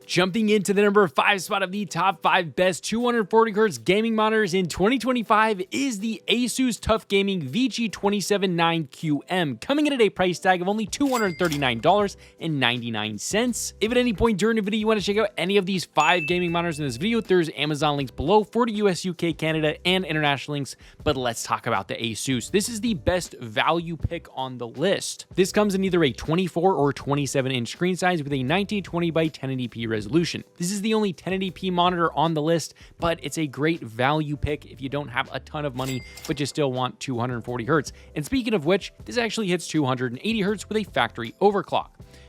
Jumping into the number 5 spot of the top 5 best 240Hz gaming monitors in 2025 is the ASUS TUF Gaming VG279QM, coming in at a price tag of only $239.99. If at any point during the video you want to check out any of these 5 gaming monitors in this video, there's Amazon links below for the US, UK, Canada, and international links, but let's talk about the ASUS. This is the best value pick on the list. This comes in either a 24 or 27-inch screen size with a 1920 by 1080p resolution. This is the only 1080p monitor on the list, but it's a great value pick if you don't have a ton of money, but you still want 240Hz. And speaking of which, this actually hits 280Hz with a factory overclock.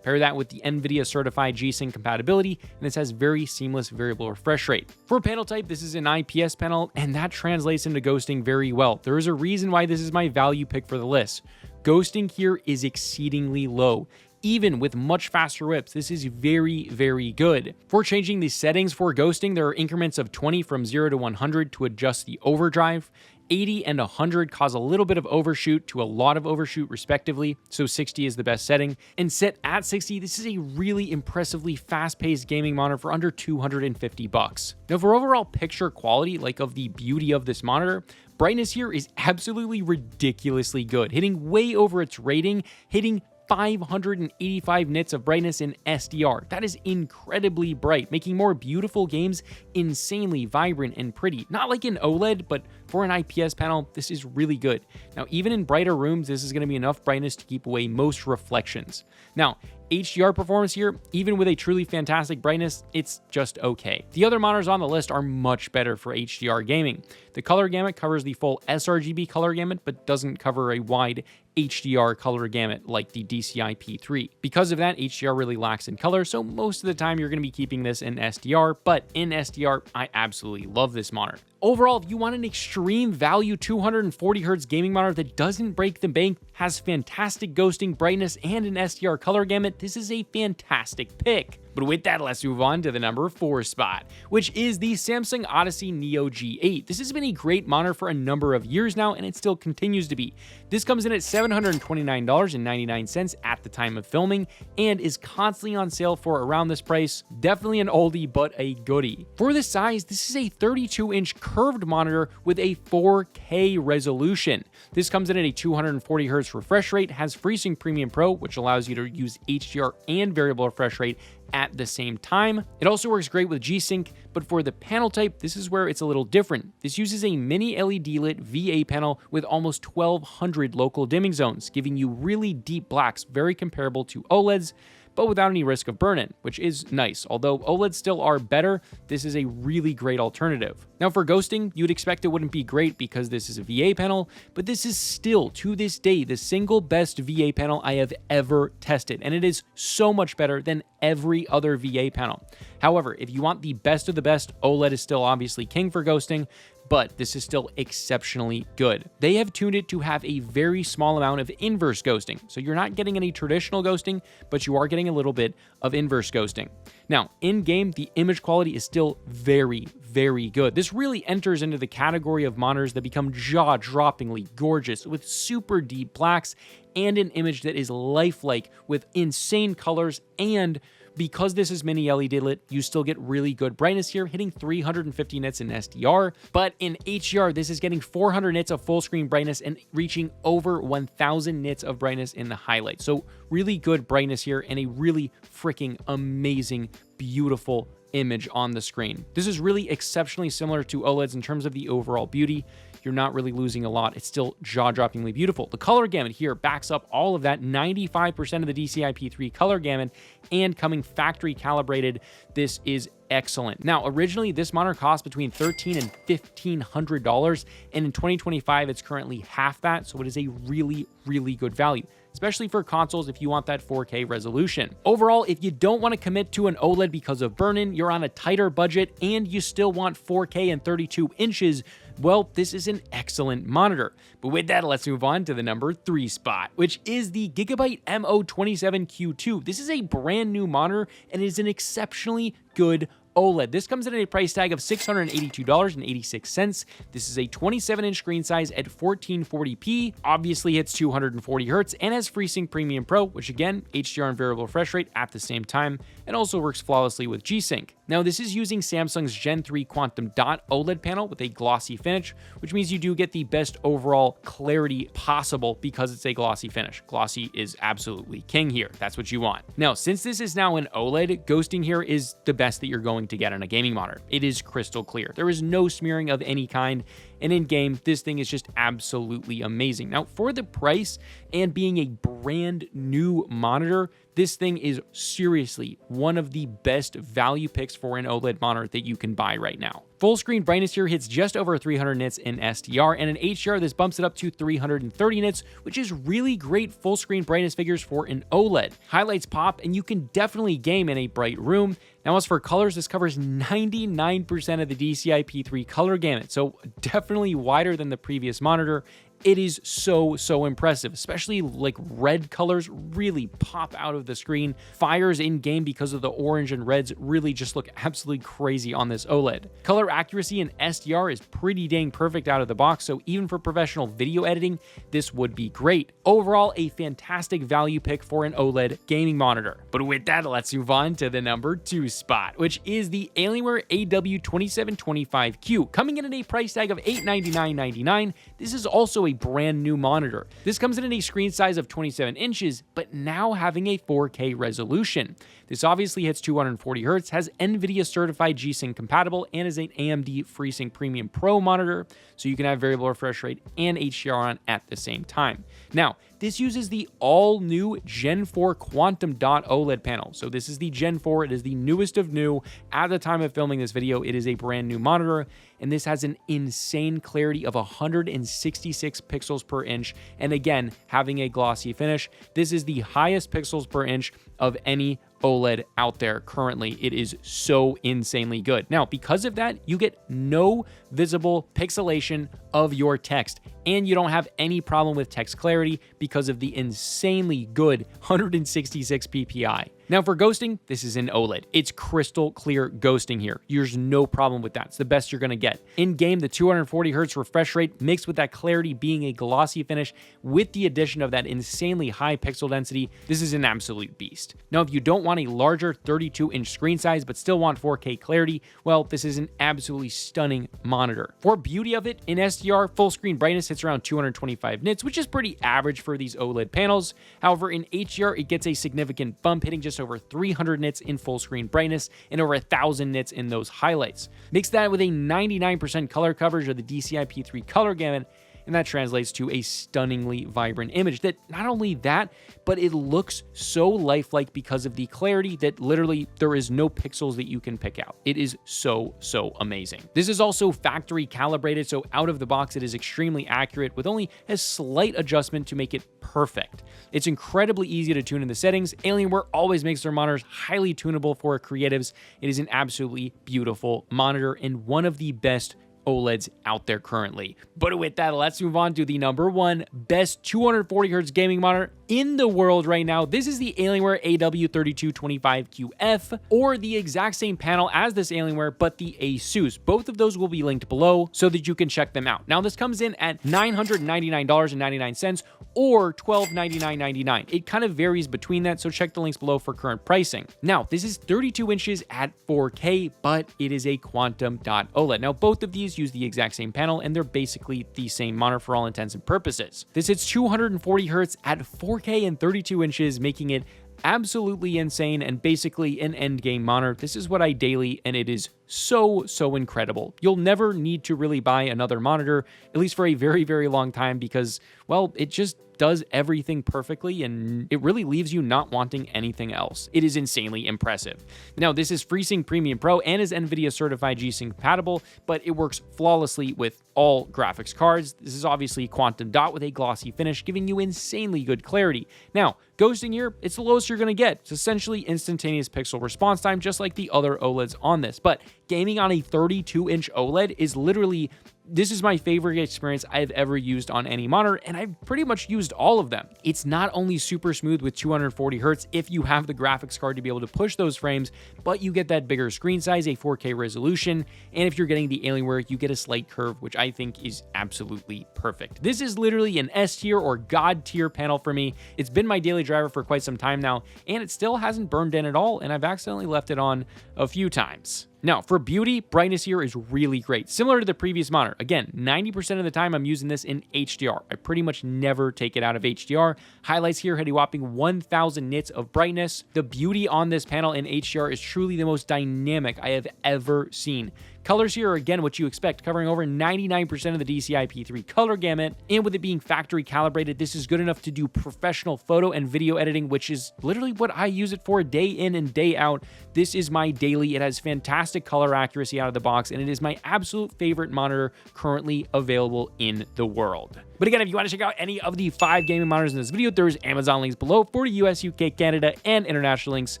Pair that with the NVIDIA certified G-Sync compatibility, and this has very seamless variable refresh rate. For panel type, this is an IPS panel, and that translates into ghosting very well. There is a reason why this is my value pick for the list. Ghosting here is exceedingly low. Even with much faster whips, this is very, very good. For changing the settings for ghosting, there are increments of 20 from 0 to 100 to adjust the overdrive. 80 and 100 cause a little bit of overshoot to a lot of overshoot respectively, so 60 is the best setting. And set at 60, this is a really impressively fast-paced gaming monitor for under $250. Now for overall picture quality, like of the beauty of this monitor, brightness here is absolutely ridiculously good, hitting way over its rating, hitting 585 nits of brightness in SDR. That is incredibly bright, making more beautiful games insanely vibrant and pretty. Not like an OLED, but for an IPS panel, this is really good. Now, even in brighter rooms, this is going to be enough brightness to keep away most reflections. Now, HDR performance here, even with a truly fantastic brightness, it's just okay. The other monitors on the list are much better for HDR gaming. The color gamut covers the full sRGB color gamut, but doesn't cover a wide HDR color gamut like the DCI P3. Because of that, HDR really lacks in color, so most of the time you're going to be keeping this in SDR, but in SDR, I absolutely love this monitor. Overall, if you want an extreme value 240Hz gaming monitor that doesn't break the bank, has fantastic ghosting, brightness, and an SDR color gamut, this is a fantastic pick. But with that, let's move on to the number 4 spot, which is the Samsung Odyssey Neo G8. This has been a great monitor for a number of years now, and it still continues to be. This comes in at $729.99 at the time of filming, and is constantly on sale for around this price. Definitely an oldie, but a goodie. For the size, this is a 32-inch curved monitor with a 4K resolution. This comes in at a 240Hz refresh rate, has FreeSync Premium Pro, which allows you to use HDR and variable refresh rate at the same time. It also works great with G-Sync, but for the panel type, this is where it's a little different. This uses a mini LED lit VA panel with almost 1200 local dimming zones, giving you really deep blacks, very comparable to OLEDs, but without any risk of burn-in, which is nice. Although OLEDs still are better, this is a really great alternative. Now for ghosting, you'd expect it wouldn't be great because this is a VA panel, but this is still, to this day, the single best VA panel I have ever tested, and it is so much better than every other VA panel. However, if you want the best of the best, OLED is still obviously king for ghosting, but this is still exceptionally good. They have tuned it to have a very small amount of inverse ghosting, so you're not getting any traditional ghosting, but you are getting a little bit of inverse ghosting. Now, in-game, the image quality is still very, very good. This really enters into the category of monitors that become jaw-droppingly gorgeous with super deep blacks and an image that is lifelike with insane colors, and because this is mini LED lit, you still get really good brightness here, hitting 350 nits in SDR, but in HDR, this is getting 400 nits of full screen brightness and reaching over 1000 nits of brightness in the highlight. So really good brightness here and a really freaking amazing, beautiful image on the screen. This is really exceptionally similar to OLEDs in terms of the overall beauty. You're not really losing a lot. It's still jaw-droppingly beautiful. The color gamut here backs up all of that, 95% of the DCI P3 color gamut, and coming factory calibrated, this is excellent. Now, originally, this monitor cost between $1,300 and $1,500, and in 2025, it's currently half that, so it is a really, really good value, especially for consoles if you want that 4K resolution. Overall, if you don't want to commit to an OLED because of burn-in, you're on a tighter budget, and you still want 4K and 32 inches, well, this is an excellent monitor. But with that, let's move on to the number 3 spot, which is the Gigabyte MO27Q2. This is a brand new monitor and is an exceptionally good OLED. This comes in at a price tag of $682.86. This is a 27-inch screen size at 1440p, obviously hits 240 Hz, and has FreeSync Premium Pro, which again, HDR and variable refresh rate at the same time, and also works flawlessly with G-Sync. Now, this is using Samsung's Gen 3 Quantum Dot OLED panel with a glossy finish, which means you do get the best overall clarity possible because it's a glossy finish. Glossy is absolutely king here. That's what you want. Now, since this is now an OLED, ghosting here is the best that you're going to get on a gaming monitor. It is crystal clear. There is no smearing of any kind, and in game, this thing is just absolutely amazing. Now, for the price and being a brand new monitor, this thing is seriously one of the best value picks for an OLED monitor that you can buy right now. Full screen brightness here hits just over 300 nits in SDR, and in HDR, this bumps it up to 330 nits, which is really great full screen brightness figures for an OLED. Highlights pop, and you can definitely game in a bright room. Now, as for colors, this covers 99% of the DCI P3 color gamut, so definitely wider than the previous monitor. It is so impressive, especially like red colors really pop out of the screen. Fires in game because of the orange and reds really just look absolutely crazy on this OLED. Color accuracy in SDR is pretty dang perfect out of the box, so even for professional video editing, this would be great. Overall, a fantastic value pick for an OLED gaming monitor. But with that, let's move on to the number 2 spot, which is the Alienware AW2725Q, coming in at a price tag of $899.99. This is also a brand new monitor. This comes in at a screen size of 27 inches, but now having a 4K resolution. This obviously hits 240 Hz, has NVIDIA certified G-Sync compatible, and is an AMD FreeSync Premium Pro monitor, so you can have variable refresh rate and HDR on at the same time. Now, this uses the all-new Gen 4 Quantum Dot OLED panel. So this is the Gen 4. It is the newest of new. At the time of filming this video, it is a brand new monitor, and this has an insane clarity of 166 pixels per inch. And again, having a glossy finish, this is the highest pixels per inch of any OLED out there currently. It is so insanely good. Now, because of that, you get no visible pixelation of your text, and you don't have any problem with text clarity because of the insanely good 166 ppi. Now, for ghosting, this is an OLED. It's crystal clear ghosting here. There's no problem with that. It's the best you're going to get. In game, the 240 Hz refresh rate mixed with that clarity being a glossy finish with the addition of that insanely high pixel density, this is an absolute beast. Now, if you don't want a larger 32-inch screen size but still want 4K clarity, well, this is an absolutely stunning monitor. For beauty of it, in SDR, full screen brightness hits around 225 nits, which is pretty average for these OLED panels. However, in HDR, it gets a significant bump, hitting just over 300 nits in full screen brightness and over 1,000 nits in those highlights. Mix that with a 99% color coverage of the DCI P3 color gamut, and that translates to a stunningly vibrant image that not only that, but it looks so lifelike because of the clarity that literally there is no pixels that you can pick out. It is so amazing. This is also factory calibrated, so out of the box it is extremely accurate with only a slight adjustment to make it perfect. It's incredibly easy to tune in the settings. Alienware always makes their monitors highly tunable for creatives. It is an absolutely beautiful monitor and one of the best OLEDs out there currently. But with that, let's move on to the number 1 best 240 Hz gaming monitor in the world right now. This is the Alienware AW3225QF, or the exact same panel as this Alienware, but the ASUS. Both of those will be linked below so that you can check them out. Now, this comes in at $999.99 or $1,299.99. It kind of varies between that, so check the links below for current pricing. Now, this is 32 inches at 4K, but it is a Quantum Dot OLED. Now, both of these use the exact same panel, and they're basically the same monitor for all intents and purposes. This hits 240 Hz at 4K and 32 inches, making it absolutely insane and basically an endgame monitor. This is what I daily, and it is so incredible. You'll never need to really buy another monitor, at least for a very long time, because, well, it just does everything perfectly, and it really leaves you not wanting anything else. It is insanely impressive. Now, this is FreeSync Premium Pro and is NVIDIA certified G-Sync compatible, but it works flawlessly with all graphics cards. This is obviously Quantum Dot with a glossy finish, giving you insanely good clarity. Now, ghosting here, it's the lowest you're going to get. It's essentially instantaneous pixel response time, just like the other OLEDs on this. But gaming on a 32-inch OLED is literally This is my favorite experience I've ever used on any monitor, and I've pretty much used all of them. It's not only super smooth with 240 Hz if you have the graphics card to be able to push those frames, but you get that bigger screen size, a 4K resolution, and if you're getting the Alienware, you get a slight curve, which I think is absolutely perfect. This is literally an S tier or God tier panel for me. It's been my daily driver for quite some time now, and it still hasn't burned in at all, and I've accidentally left it on a few times. Now, for beauty, brightness here is really great. Similar to the previous monitor. Again, 90% of the time I'm using this in HDR. I pretty much never take it out of HDR. Highlights here had a whopping 1000 nits of brightness. The beauty on this panel in HDR is truly the most dynamic I have ever seen. Colors here are again what you expect, covering over 99% of the DCI-P3 color gamut, and with it being factory calibrated, this is good enough to do professional photo and video editing, which is literally what I use it for day in and day out. This is my daily. It has fantastic color accuracy out of the box, and it is my absolute favorite monitor currently available in the world. But again, if you want to check out any of the 5 gaming monitors in this video, there's Amazon links below for the US, UK, Canada, and international links.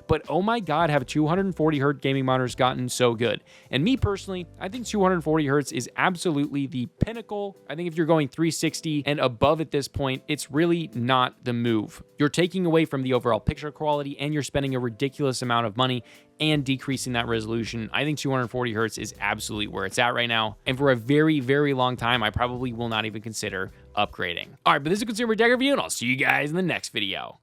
But oh my God, have 240 Hz gaming monitors gotten so good? And me personally, I think 240 Hz is absolutely the pinnacle. I think if you're going 360 and above at this point, it's really not the move. You're taking away from the overall picture quality, and you're spending a ridiculous amount of money and decreasing that resolution. I think 240 Hz is absolutely where it's at right now. And for a very, very long time, I probably will not even consider upgrading. All right, but this is a consumer tech review, and I'll see you guys in the next video.